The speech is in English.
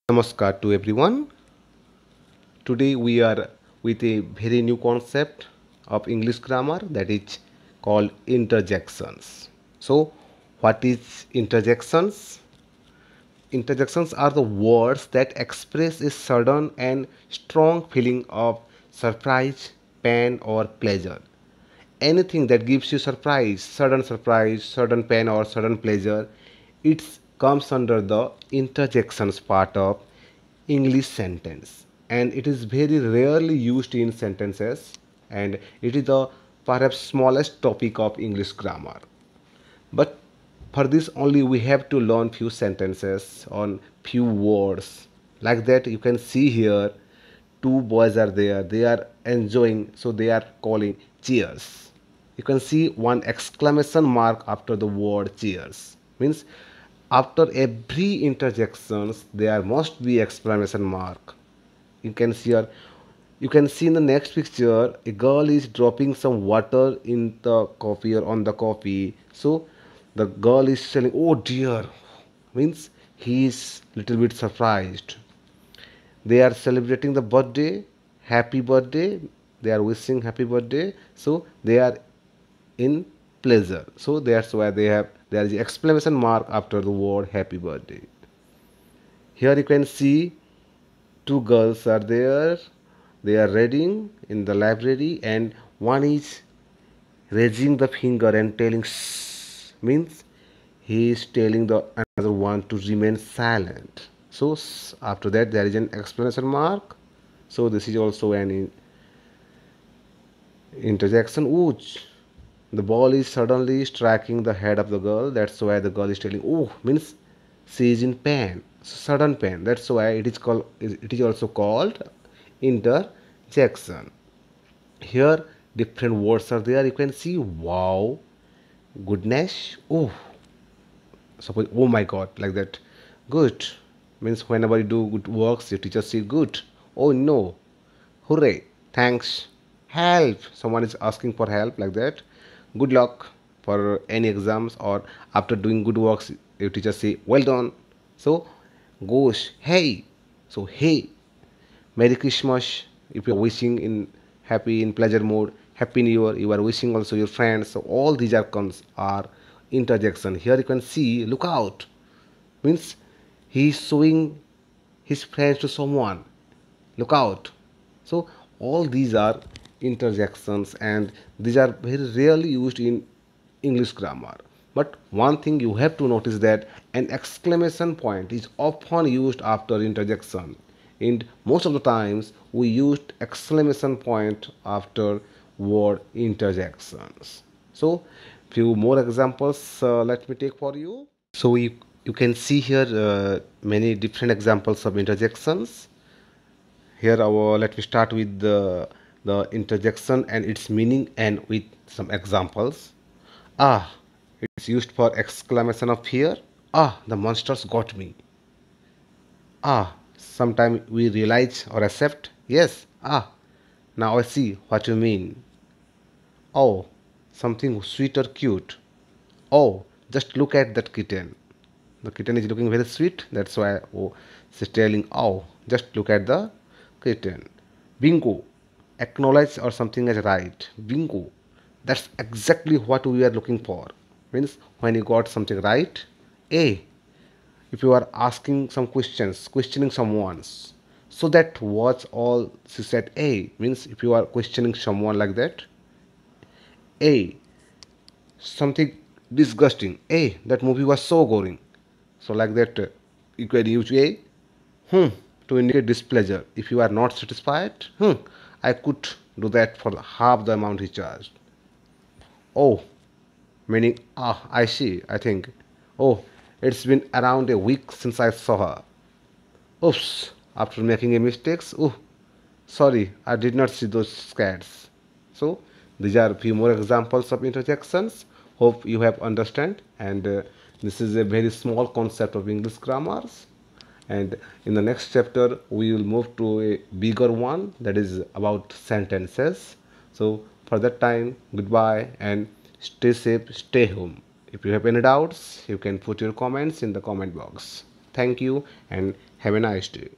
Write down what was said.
Namaskar to everyone. Today we are with a very new concept of English grammar that is called interjections. So, what is interjections? Interjections are the words that express a sudden and strong feeling of surprise, pain, or pleasure. Anything that gives you surprise, sudden pain, or sudden pleasure, it comes under the interjections part of English sentence, and it is very rarely used in sentences, and it is the perhaps smallest topic of English grammar. But for this only we have to learn few sentences on few words. Like that you can see here two boys are there. They are enjoying, so they are calling cheers. You can see one exclamation mark after the word cheers. Means after every interjections there must be exclamation mark. You can see here, you can see in the next picture a girl is dropping some water in the coffee or on the coffee. So the girl is saying, oh dear, means he is little bit surprised. They are celebrating the birthday, happy birthday, they are wishing happy birthday, so they are in pleasure. So that's why they have, there is exclamation mark after the word happy birthday. Here you can see two girls are there. They are reading in the library, and one is raising the finger and telling shh, means he is telling the another one to remain silent. So after that there is an exclamation mark. So this is also an interjection. Ooch. The ball is suddenly striking the head of the girl. That's why the girl is telling, oh, means she is in pain, sudden pain. That's why it is called. It is also called interjection. Here, different words are there. You can see, wow, goodness, oh, suppose, oh my God, like that. Good means whenever you do good works, your teacher say good. Oh no, hooray, thanks, help, someone is asking for help, like that. Good luck for any exams, or after doing good works your teacher say well done. So gosh, hey, so hey, merry Christmas. If you are wishing in happy, in pleasure mode, happy new year, you are wishing also your friends. So all these are comes are interjection. Here you can see, look out, means he is showing his friends to someone, look out. So all these are interjections, and these are very rarely used in English grammar. But one thing you have to notice that an exclamation point is often used after interjection, and most of the times we used exclamation point after word interjections. So few more examples let me take for you. So you can see here many different examples of interjections. Here our, let me start with the interjection and its meaning, and with some examples. Ah, it's used for exclamation of fear. Ah, the monsters got me. Ah, sometimes we realize or accept. Yes, ah, now I see what you mean. Oh, something sweet or cute. Oh, just look at that kitten. The kitten is looking very sweet. That's why, oh, she's telling, oh, just look at the kitten. Bingo. Acknowledge or something as right. Bingo. That's exactly what we are looking for. Means when you got something right. A. If you are asking some questions, questioning someone. So that was all she said. A. Means if you are questioning someone like that. A. Something disgusting. A. That movie was so boring. So like that, you can use a to indicate displeasure. If you are not satisfied, I could do that for half the amount he charged. Oh, meaning, ah, I see, I think. Oh, it's been around a week since I saw her. Oops, after making a mistakes, oh, sorry, I did not see those cats. So these are a few more examples of interjections. Hope you have understand. And this is a very small concept of English grammars. And in the next chapter, we will move to a bigger one that is about sentences. So for that time, goodbye and stay safe, stay home. If you have any doubts, you can put your comments in the comment box. Thank you and have a nice day.